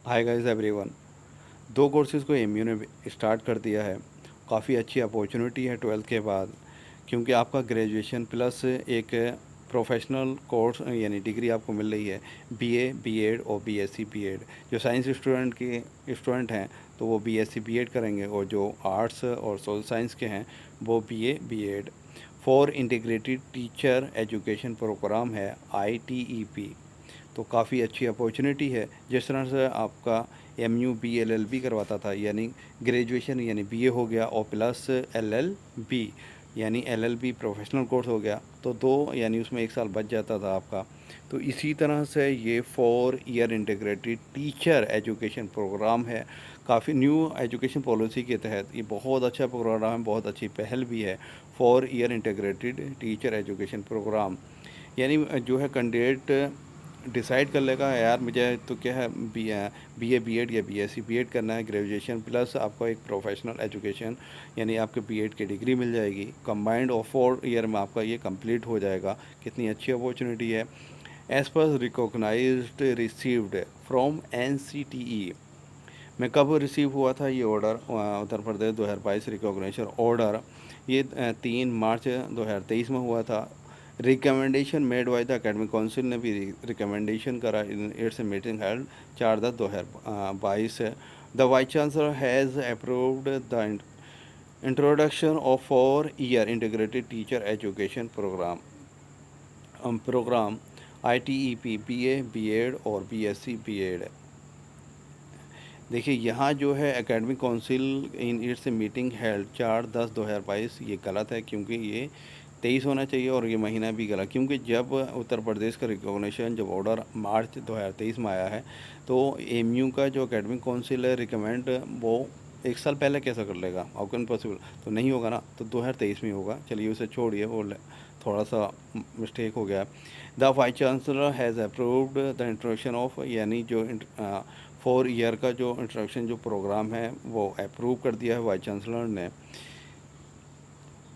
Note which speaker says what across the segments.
Speaker 1: Hi guys everyone. दो courses को MU ने स्टार्ट कर दिया है। काफ़ी अच्छी अपॉर्चुनिटी है ट्वेल्थ के बाद, क्योंकि आपका ग्रेजुएशन प्लस एक प्रोफेशनल कोर्स यानी डिग्री आपको मिल रही है। बीए, बीएड और बीएससी बीएड। जो साइंस स्टूडेंट हैं तो वो बीएससी बीएड करेंगे, और जो आर्ट्स और सोशल साइंस के हैं वो BA BEd. For integrated teacher education programme है आईटीईपी। तो काफ़ी अच्छी अपॉर्चुनिटी है। जिस तरह से आपका एमयू बीएलएलबी करवाता था, यानी ग्रेजुएशन यानी बीए हो गया और प्लस एलएलबी यानी एलएलबी प्रोफेशनल कोर्स हो गया, तो दो यानी उसमें एक साल बच जाता था आपका। तो इसी तरह से ये 4 year integrated teacher education programme है। काफ़ी न्यू एजुकेशन पॉलिसी के तहत ये बहुत अच्छा प्रोग्राम है, बहुत अच्छी पहल भी है। 4 year integrated teacher education programme यानी जो है कैंडिडेट डिसाइड कर लेगा, यार मुझे तो क्या है, बीए बीएड या बीएससी बीएड करना है। ग्रेजुएशन प्लस आपको एक प्रोफेशनल एजुकेशन यानी आपके बीएड की डिग्री मिल जाएगी। कंबाइंड और 4 ईयर में आपका ये कंप्लीट हो जाएगा। कितनी अच्छी अपॉर्चुनिटी है। As per recognised received from NCTE. मैं कब रिसीव हुआ था ये order? Uttar Pradesh 2022 recognition order ये 3 मार्च 2023 में हुआ था। Recommendation made by the academic council ने भी रिकमेंडेशन करा in its meeting held 4/10/2022। The vice chancellor has approved the introduction of 4 year integrated teacher education programme ITEP BA BEd और BSc BEd. देखिए यहाँ जो है academic council in its meeting held 4/10/2022, ये गलत है, क्योंकि ये 23 होना चाहिए और ये महीना भी गलत, क्योंकि जब उत्तर प्रदेश का रिकॉग्निशन जब ऑर्डर मार्च 2023 में आया है, तो एमयू का जो एकेडमिक काउंसिल है रिकमेंड वो एक साल पहले कैसा कर लेगा? How can possible? तो नहीं होगा ना, तो 2023 में होगा। चलिए उसे छोड़िए, वो थोड़ा सा मिस्टेक हो गया। The vice chancellor has approved the introduction of यानी जो 4 ईयर का जो इंट्रोडक्शन जो प्रोग्राम है वो अप्रूव कर दिया है वाइस चांसलर ने।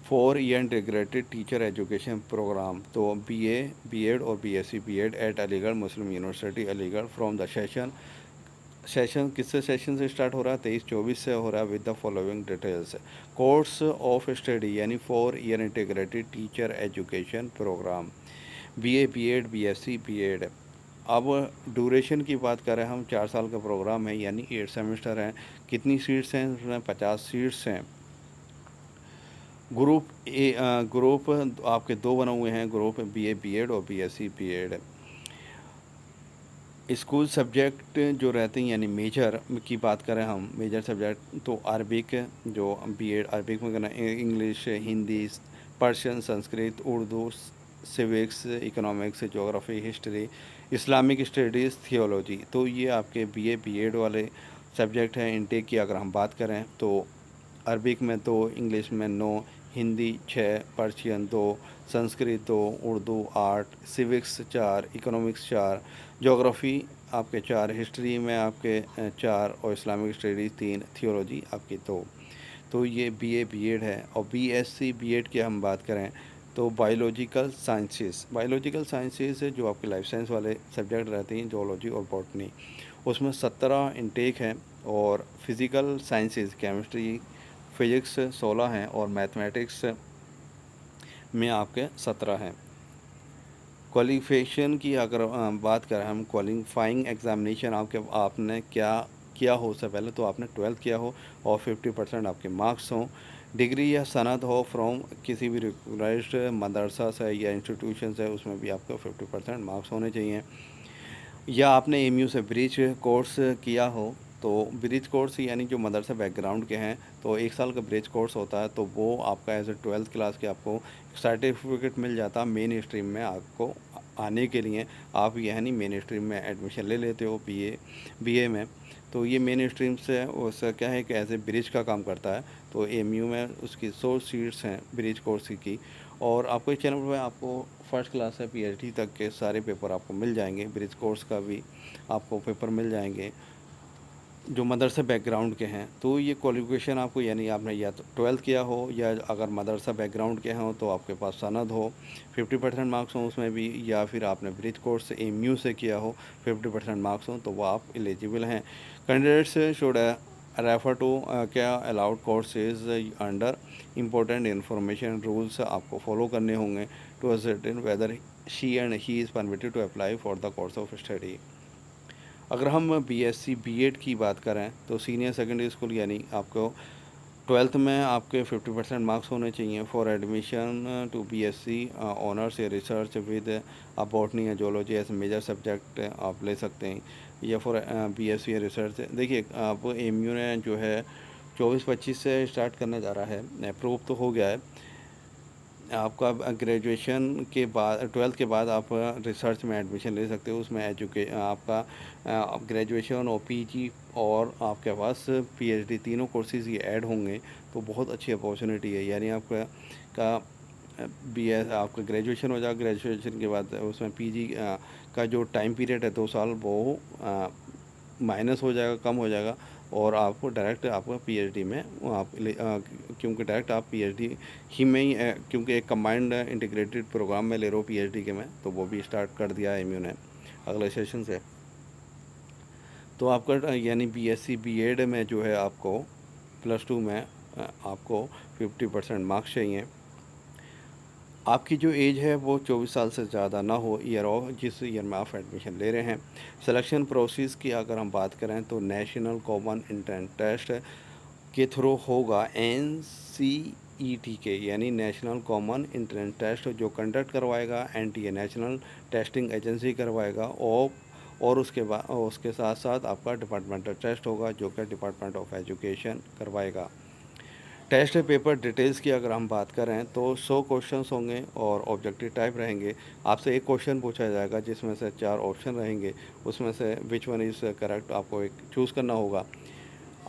Speaker 1: 4 year integrated teacher education programme, तो बीए बीएड और BSc BEd at Aligarh Muslim University Aligarh from the session किससे सेशन से स्टार्ट हो रहा है? 23-24 से हो रहा है। With the following details. Course of study यानी 4 year integrated teacher education programme BA BEd BSc BEd. अब ड्यूरेशन की बात करें हम, 4 साल का प्रोग्राम है यानी 8 सेमेस्टर हैं। कितनी सीट्स हैं उसमें? 50 सीट्स हैं। ग्रुप आपके दो बने हुए हैं, ग्रुप बीए बीएड और बीएससी बीएड। स्कूल सब्जेक्ट जो रहते हैं यानी मेजर की बात करें हम, मेजर सब्जेक्ट तो अरबिक, जो बीएड अरबिक में करना, English, Hindi, Persian, Sanskrit, Urdu, civics, economics, geography, history, Islamic studies, theology. तो ये आपके बीए बीएड वाले सब्जेक्ट हैं। इनटेक की अगर हम बात करें तो अरबिक में 2, इंग्लिश में 9, Hindi 6, Persian 2, Sanskrit 2, Urdu 8, civics 4, economics 4, geography आपके 4, हिस्ट्री में आपके 4 और इस्लामिक स्टडीज़ 3, थियोलॉजी आपकी 2। तो ये बीए बीएड है। और बीएससी बीएड की हम बात करें तो बायोलॉजिकल साइंसेस जो आपके लाइफ साइंस वाले सब्जेक्ट रहते हैं, जोलॉजी और बॉटनी, उसमें 17 इनटेक हैं। और फिज़िकल साइंसेस केमिस्ट्री फिजिक्स 16 हैं, और मैथमेटिक्स में आपके 17 हैं। क्वालिफिकेशन की अगर बात करें हम, क्वालिफाइंग एग्जामिनेशन आपने क्या किया हो? उससे पहले तो आपने 12th किया हो और 50% आपके मार्क्स हों। डिग्री या सनद हो फ्रॉम किसी भी रिकग्नाइज्ड मदरसा से या इंस्टीट्यूशन से, उसमें भी आपको 50% मार्क्स होने चाहिए। या आपने एमयू से ब्रिज कोर्स किया हो, तो ब्रिज कोर्स यानी जो मदरसा बैकग्राउंड के हैं, तो 1 साल का ब्रिज कोर्स होता है, तो वो आपका एज ए 12th क्लास के आपको सर्टिफिकेट मिल जाता मेन स्ट्रीम में आपको आने के लिए। आप यानी मेन स्ट्रीम में एडमिशन ले लेते हो बीए में। तो ये मेन स्ट्रीम से उसका क्या है कि एज ए ब्रिज का काम करता है। तो एमयू में उसकी 100 सीट्स हैं ब्रिज कोर्स की। और आपको इस चैनल पर आपको फर्स्ट क्लास से पीएचडी तक के सारे पेपर आपको मिल जाएंगे। ब्रिज कोर्स का भी आपको पेपर मिल जाएंगे। जो मदरसा बैकग्राउंड के हैं, तो ये क्वालिफ़िकेशन आपको, यानी आपने या तो 12th किया हो, या अगर मदरसा बैकग्राउंड के हों तो आपके पास सनद हो, 50% मार्क्स हों उसमें भी, या फिर आपने ब्रिज कोर्स से एमयू से किया हो, 50% मार्क्स हों, तो वो आप एलिजिबल हैं। कैंडिडेट्स शुड रेफर टू क्या allowed courses under important information rules आपको फॉलो करने होंगे to ascertain whether she and he is permitted to apply for the course of study. अगर हम बीएससी बीएड की बात करें तो सीनियर सेकेंडरी स्कूल, यानी आपको 12th में आपके 50% मार्क्स होने चाहिए for admission to BSc honours या रिसर्च विद बॉटनी या जोलॉजी एज मेजर सब्जेक्ट आप ले सकते हैं, या फॉर बीएससी या रिसर्च। देखिए, आप एमयू ने जो है 24-25 से स्टार्ट करने जा रहा है, अप्रूव तो हो गया है। आपका ग्रेजुएशन के बाद, 12th के बाद आप रिसर्च में एडमिशन ले सकते हो, उसमें आपका ग्रेजुएशन और पीजी और आपके पास पीएचडी तीनों कोर्सेज़ ये ऐड होंगे, तो बहुत अच्छी अपॉर्चुनिटी है। यानी आपका बी एस आपका ग्रेजुएशन हो जाएगा, ग्रेजुएशन के बाद उसमें पीजी का जो टाइम पीरियड है 2 साल, वो माइनस हो जाएगा, कम हो जाएगा, और आपको डायरेक्ट आपका पीएचडी में क्योंकि डायरेक्ट आप पीएचडी ही में ही क्योंकि एक कंबाइंड इंटीग्रेटेड प्रोग्राम में ले रहे हो पीएचडी के में, तो वो भी स्टार्ट कर दिया है एमयू ने अगले सेशन से। तो आपका यानी बीएससी बीएड में जो है आपको +2 में आपको 50% मार्क्स चाहिए। आपकी जो एज है वो 24 साल से ज़्यादा ना हो, ईयर ऑफ जिस ईयर में आप एडमिशन ले रहे हैं। सिलेक्शन प्रोसेस की अगर हम बात करें तो नेशनल कॉमन एंट्रेंस टेस्ट के थ्रू होगा, एनसीईटी के, यानी नेशनल कॉमन एंट्रेंस टेस्ट जो कंडक्ट करवाएगा एनटीए, नेशनल टेस्टिंग एजेंसी करवाएगा, और उसके साथ साथ आपका डिपार्टमेंटल टेस्ट होगा जो कि डिपार्टमेंट ऑफ एजुकेशन करवाएगा। टेस्ट पेपर डिटेल्स की अगर हम बात करें तो 100 क्वेश्चंस होंगे और ऑब्जेक्टिव टाइप रहेंगे। आपसे एक क्वेश्चन पूछा जाएगा जिसमें से 4 ऑप्शन रहेंगे, उसमें से विच वन इज़ करेक्ट आपको एक चूज़ करना होगा।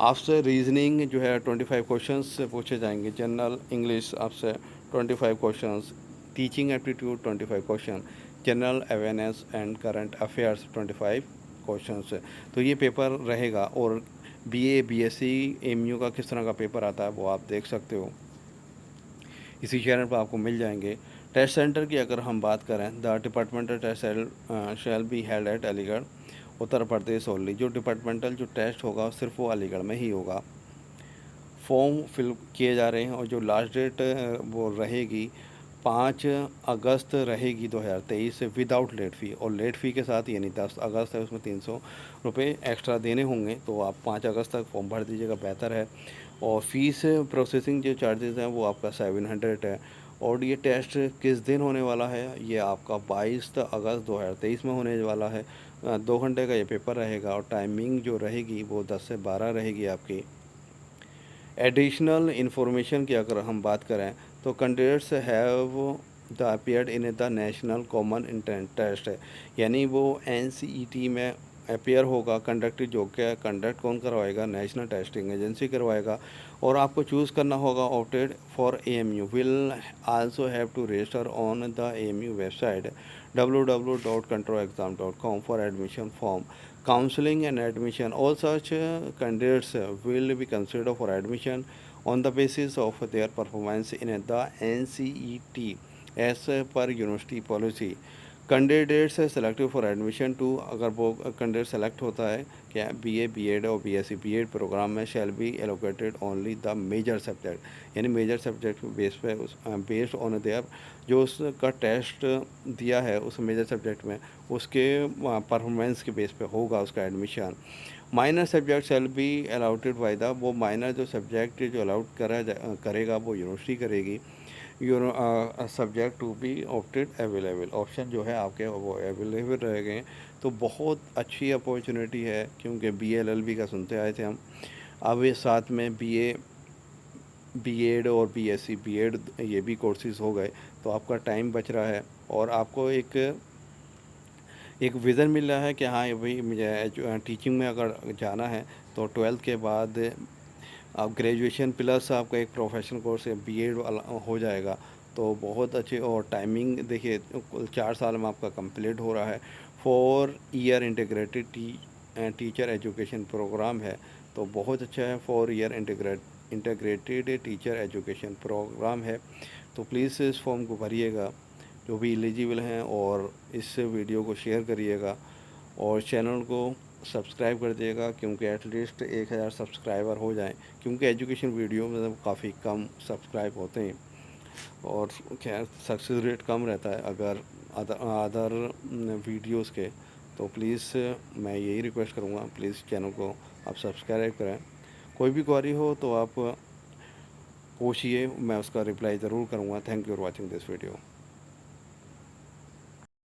Speaker 1: आपसे रीजनिंग जो है 25 क्वेश्चंस पूछे जाएंगे, जनरल इंग्लिश आपसे 25 questions, teaching aptitude 25 question, general awareness and current affairs 25 questions. तो ये पेपर रहेगा। और बीए बीएससी एमयू का किस तरह का पेपर आता है वो आप देख सकते हो, इसी चैनल पर आपको मिल जाएंगे। टेस्ट सेंटर की अगर हम बात करें, the departmental test shall be held at Aligarh Uttar Pradesh only. जो डिपार्टमेंटल जो टेस्ट होगा सिर्फ वो अलीगढ़ में ही होगा। फॉर्म फिल किए जा रहे हैं और जो लास्ट डेट वो रहेगी 5 अगस्त रहेगी 2023 से, विदाउट लेट फ़ी, और लेट फ़ी के साथ, यानी 10 अगस्त है उसमें 300 रुपये एक्स्ट्रा देने होंगे, तो आप 5 अगस्त तक फॉर्म भर दीजिएगा, बेहतर है। और फीस प्रोसेसिंग जो चार्जेस हैं वो आपका 700 है। और ये टेस्ट किस दिन होने वाला है, ये आपका 22 अगस्त 2023 में होने वाला है। 2 घंटे का ये पेपर रहेगा और टाइमिंग जो रहेगी वो 10 से 12 रहेगी आपकी। एडिशनल इंफॉर्मेशन की अगर हम बात करें तो candidates have the appeared in the national common entrance test, यानी वो एनसीईटी में अपेयर होगा। कंडक्ट कौन करवाएगा, नेशनल टेस्टिंग एजेंसी करवाएगा। और आपको चूज़ करना होगा opted for AMU, will also have to register on the AMU website www.controlexam.com for admission form, counseling and admission. All such candidates will be considered for admission on the basis of their performance in the NCET as per university policy. Candidates selected for admission to, अगर वो candidate select होता है क्या BA BEd और BSc BEd programme में, shall be allocated only the major subject, यानी major subject base पे based on their जो उसका टेस्ट दिया है उस मेजर सब्जेक्ट में, उसके परफॉर्मेंस के बेस पे होगा उसका admission. Minor subject shall be allotted by the, वो माइनर जो सब्जेक्ट जो अलाउड करेगा वो यूनिवर्सिटी करेगी। Subject to be opted available, option जो है आपके वो अवेलेबल रह गए। तो बहुत अच्छी अपॉर्चुनिटी है, क्योंकि बीएलएलबी का सुनते आए थे हम, अब ये साथ में बीए बीएड और बीएससी बीएड ये भी कोर्सेज हो गए, तो आपका टाइम बच रहा है और आपको एक विज़न मिल रहा है कि हाँ ये भाई मुझे टीचिंग में अगर जाना है तो 12th के बाद आप ग्रेजुएशन प्लस आपका एक प्रोफेशनल कोर्स बीएड हो जाएगा, तो बहुत अच्छे। और टाइमिंग देखिए, कुल 4 साल में आपका कंप्लीट हो रहा है। 4 year integrated teacher education programme है, तो बहुत अच्छा है। 4 year integrated teacher education programme है। तो प्लीज़ इस फॉर्म को भरिएगा जो भी एलिजिबल हैं, और इस वीडियो को शेयर करिएगा और चैनल को सब्सक्राइब कर दिएगा, क्योंकि एटलीस्ट 1000 सब्सक्राइबर हो जाएं, क्योंकि एजुकेशन वीडियो में काफ़ी कम सब्सक्राइब होते हैं और खैर सक्सेस रेट कम रहता है अगर अदर वीडियोस के। तो प्लीज़ मैं यही रिक्वेस्ट करूँगा, प्लीज़ चैनल को आप सब्सक्राइब करें। कोई भी क्वेरी हो तो आप पूछिए, मैं उसका रिप्लाई ज़रूर करूँगा। Thank you for watching this video.